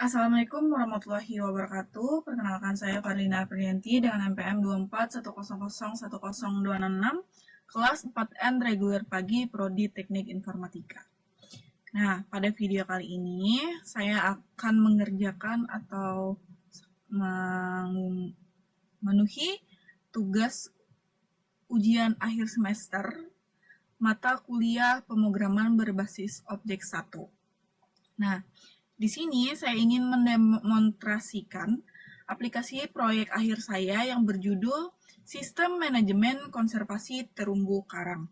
Assalamualaikum warahmatullahi wabarakatuh. Perkenalkan saya Fadlina Priyanti dengan NPM 2410010266, kelas 4N reguler pagi Prodi Teknik Informatika. Nah, pada video kali ini saya akan mengerjakan atau memenuhi tugas ujian akhir semester mata kuliah pemrograman berbasis objek 1. Nah, di sini saya ingin mendemonstrasikan aplikasi proyek akhir saya yang berjudul Sistem Manajemen Konservasi Terumbu Karang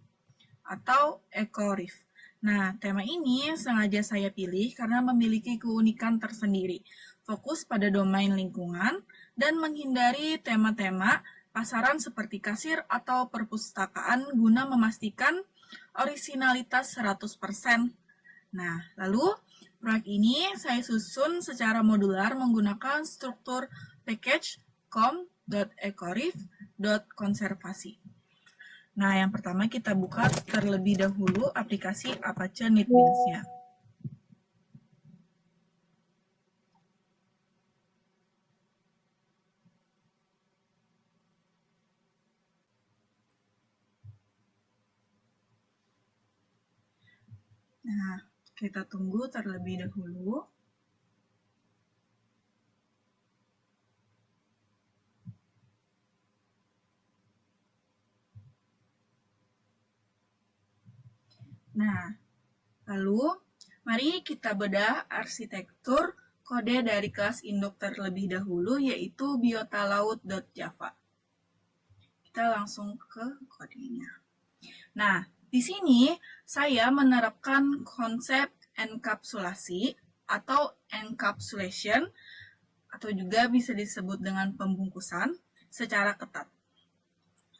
atau EcoReef. Nah, tema ini sengaja saya pilih karena memiliki keunikan tersendiri, fokus pada domain lingkungan, dan menghindari tema-tema pasaran seperti kasir atau perpustakaan guna memastikan orisinalitas 100%. Nah, lalu proyek ini saya susun secara modular menggunakan struktur package com.ecoreef.konservasi. Nah, yang pertama kita buka terlebih dahulu aplikasi Apache NetBeans-nya. Nah, kita tunggu terlebih dahulu. Nah, lalu mari kita bedah arsitektur kode dari kelas induk terlebih dahulu, yaitu biotalaut.java. Kita langsung ke kodenya. Nah, di sini saya menerapkan konsep enkapsulasi atau encapsulation, atau juga bisa disebut dengan pembungkusan secara ketat.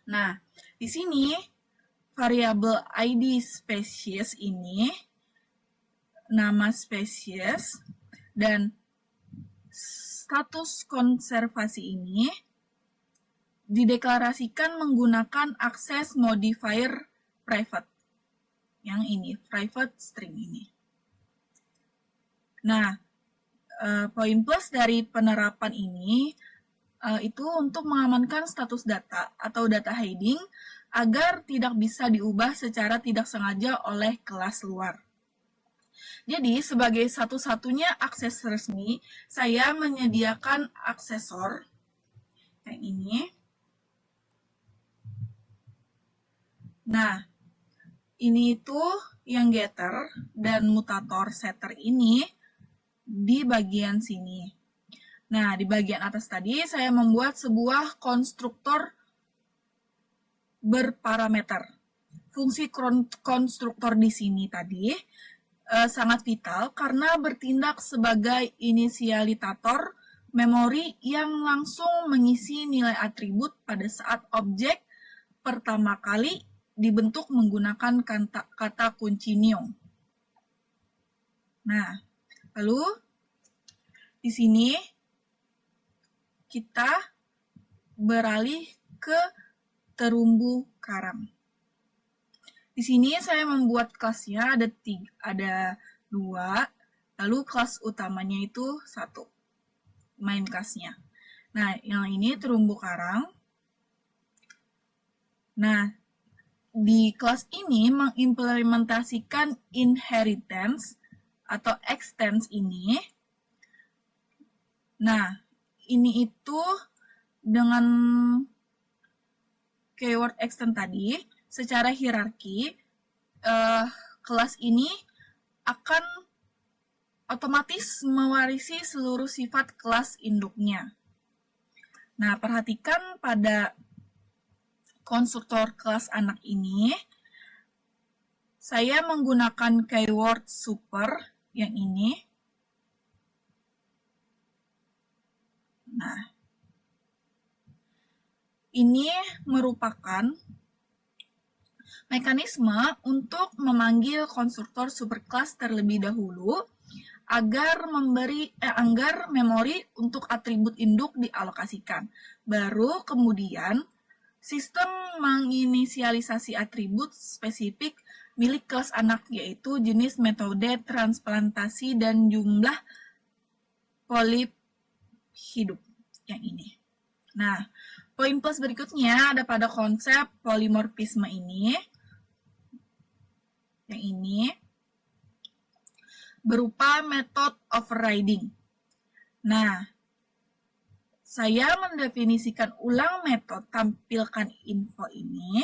Nah, di sini variabel ID spesies ini, nama spesies, dan status konservasi ini dideklarasikan menggunakan akses modifier private. Yang ini, private string ini. Nah, poin plus dari penerapan ini itu untuk mengamankan status data atau data hiding agar tidak bisa diubah secara tidak sengaja oleh kelas luar. Jadi, sebagai satu-satunya akses resmi, saya menyediakan aksesor yang ini. Nah, ini itu yang getter dan mutator setter ini di bagian sini. Nah, di bagian atas tadi saya membuat sebuah konstruktor berparameter. Fungsi konstruktor di sini tadi sangat vital karena bertindak sebagai inisialitator memori yang langsung mengisi nilai atribut pada saat objek pertama kali dibentuk menggunakan kata kunci new. Nah, lalu di sini kita beralih ke terumbu karang. Di sini saya membuat kelasnya ada 2, lalu kelas utamanya itu 1, main kelasnya. Nah, yang ini terumbu karang. Nah, di kelas ini mengimplementasikan inheritance atau extends ini. Nah, ini itu dengan keyword extend tadi, secara hierarki, kelas ini akan otomatis mewarisi seluruh sifat kelas induknya. Nah, perhatikan pada konstruktor kelas anak ini, saya menggunakan keyword super yang ini. Nah, ini merupakan mekanisme untuk memanggil konstruktor superclass terlebih dahulu agar memori untuk atribut induk dialokasikan. Baru kemudian sistem menginisialisasi atribut spesifik milik kelas anak, yaitu jenis, metode, transplantasi, dan jumlah polip hidup yang ini. Nah, poin plus berikutnya ada pada konsep polimorfisme ini. Yang ini berupa method overriding. Nah, saya mendefinisikan ulang metode tampilkan info ini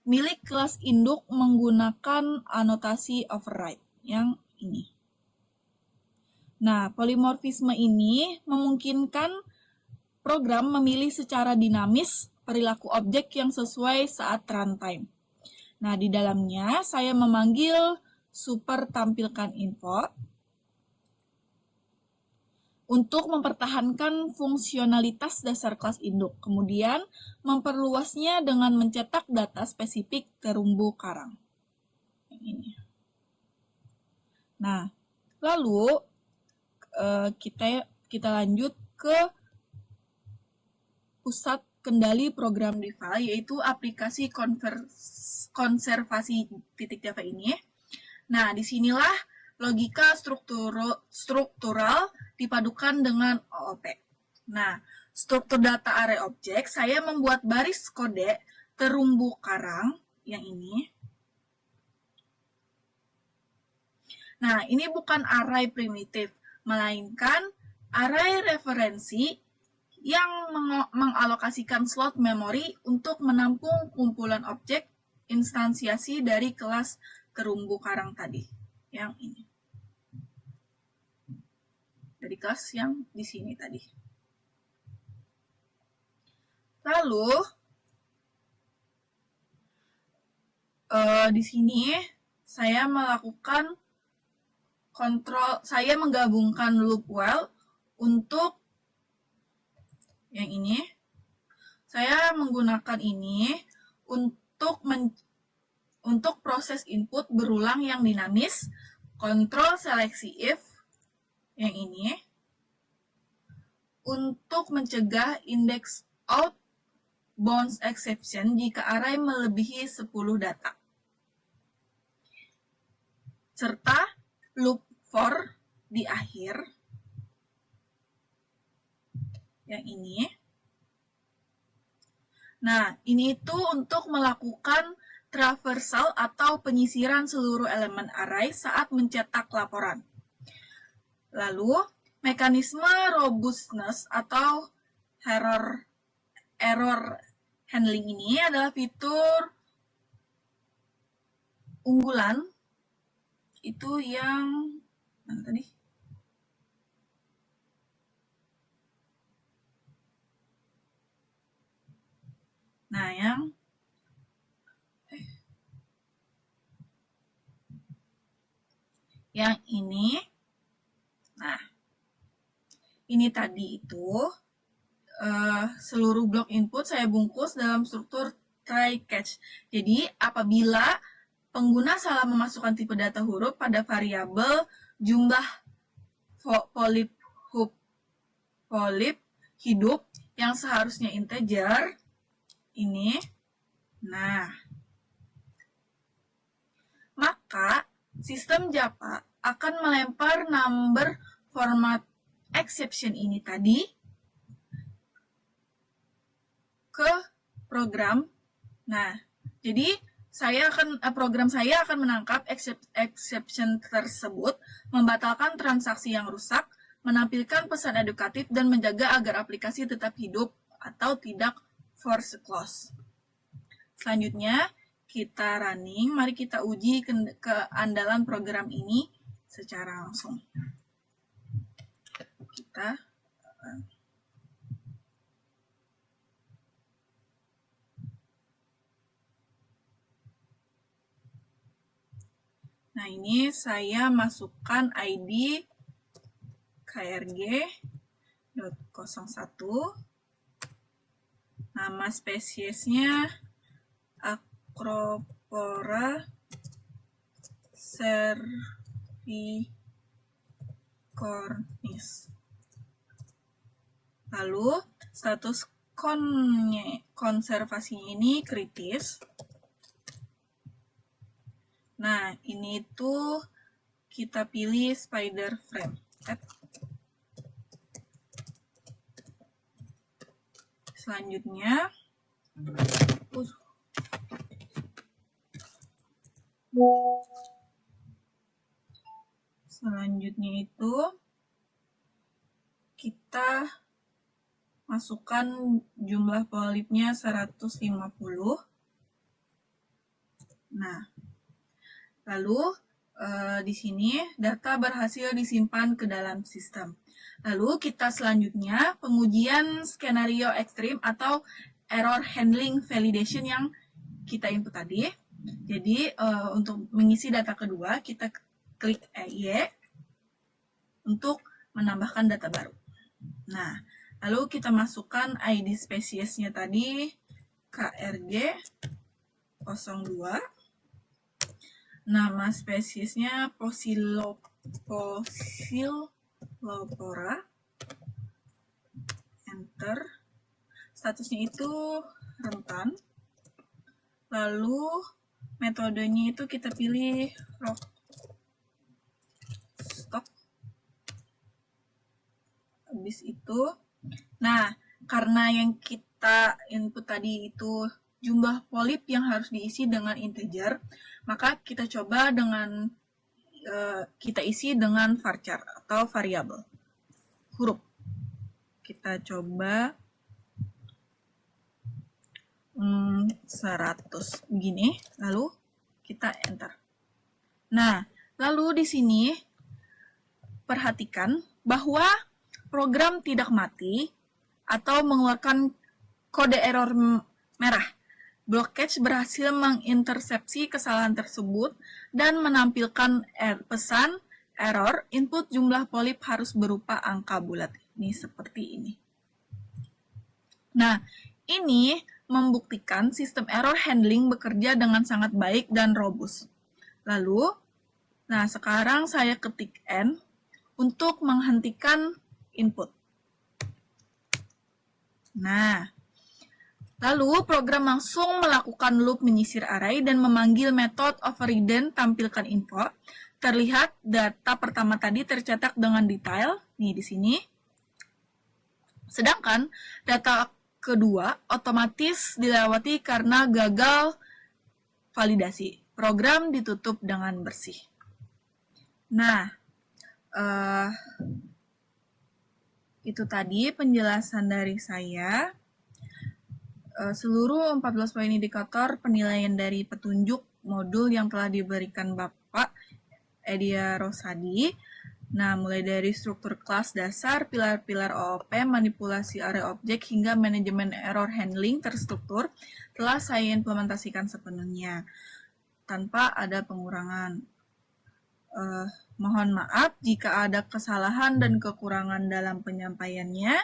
milik kelas induk menggunakan anotasi override yang ini. Nah, polimorfisme ini memungkinkan program memilih secara dinamis perilaku objek yang sesuai saat runtime. Nah, di dalamnya saya memanggil super tampilkan info untuk mempertahankan fungsionalitas dasar kelas induk, kemudian memperluasnya dengan mencetak data spesifik terumbu karang. Yang ini. Nah, lalu kita lanjut ke pusat kendali program Java, yaitu aplikasi konservasi titik Java ini. Nah, disinilah logika struktural dipadukan dengan OOP. Nah, struktur data array objek, saya membuat baris kode terumbu karang yang ini. Nah, ini bukan array primitif, melainkan array referensi yang mengalokasikan slot memori untuk menampung kumpulan objek instansiasi dari kelas terumbu karang tadi, yang ini. Dari kelas yang di sini tadi. Lalu, di sini saya melakukan saya menggabungkan loop while untuk yang ini. Saya menggunakan ini untuk proses input berulang yang dinamis, kontrol seleksi if, yang ini, untuk mencegah index out bounds exception jika array melebihi 10 data. Serta loop for di akhir, yang ini. Nah, ini itu untuk melakukan traversal atau penyisiran seluruh elemen array saat mencetak laporan. Lalu, mekanisme robustness atau error handling ini adalah fitur unggulan itu yang mana tadi? Nah, yang ini. Nah, ini tadi itu seluruh blok input saya bungkus dalam struktur try catch. Jadi, apabila pengguna salah memasukkan tipe data huruf pada variabel jumlah polip hidup yang seharusnya integer, ini, nah, maka sistem Java akan melempar number format exception ini tadi ke program. Nah, jadi program saya akan menangkap exception tersebut, membatalkan transaksi yang rusak, menampilkan pesan edukatif, dan menjaga agar aplikasi tetap hidup atau tidak force close. Selanjutnya, kita running. Mari kita uji keandalan program ini secara langsung. Nah, ini saya masukkan ID krg.01, nama spesiesnya Acropora cervicornis. Lalu status konservasinya ini kritis. Nah, ini tuh kita pilih spider frame. Selanjutnya, itu kita masukkan jumlah polipnya 150. Nah, lalu di sini data berhasil disimpan ke dalam sistem. Lalu kita selanjutnya pengujian skenario ekstrim atau error handling validation yang kita input tadi. Jadi untuk mengisi data kedua kita klik EY untuk menambahkan data baru. Nah, lalu kita masukkan ID spesiesnya tadi, KRG 02. Nama spesiesnya Pocillopora. Enter. Statusnya itu rentan. Lalu metodenya itu kita pilih Rockstock. Habis itu, nah, karena yang kita input tadi itu jumlah polip yang harus diisi dengan integer, maka kita coba dengan kita isi dengan varchar atau variabel huruf. Kita coba 100 begini, lalu kita enter. Nah, lalu di sini perhatikan bahwa program tidak mati atau mengeluarkan kode error merah. Blockage berhasil mengintersepsi kesalahan tersebut dan menampilkan pesan error input jumlah polip harus berupa angka bulat. Ini seperti ini. Nah, ini membuktikan sistem error handling bekerja dengan sangat baik dan robust. Lalu, nah sekarang saya ketik N untuk menghentikan input. Nah, lalu program langsung melakukan loop menyisir array dan memanggil metode overridden tampilkan info. Terlihat data pertama tadi tercetak dengan detail, nih di sini. Sedangkan data kedua otomatis dilewati karena gagal validasi. Program ditutup dengan bersih. Nah, itu tadi penjelasan dari saya. Seluruh 14 poin indikator penilaian dari petunjuk modul yang telah diberikan Bapak Edia Rosadi. Nah, mulai dari struktur kelas dasar, pilar-pilar OOP, manipulasi array objek, hingga manajemen error handling terstruktur, telah saya implementasikan sepenuhnya, tanpa ada pengurangan. Mohon maaf jika ada kesalahan dan kekurangan dalam penyampaiannya.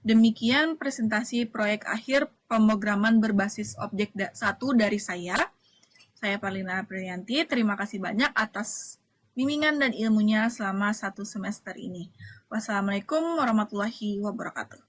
Demikian presentasi proyek akhir pemrograman berbasis objek 1 dari saya. Saya Parlina Aprilianti, terima kasih banyak atas bimbingan dan ilmunya selama 1 semester ini. Wassalamualaikum warahmatullahi wabarakatuh.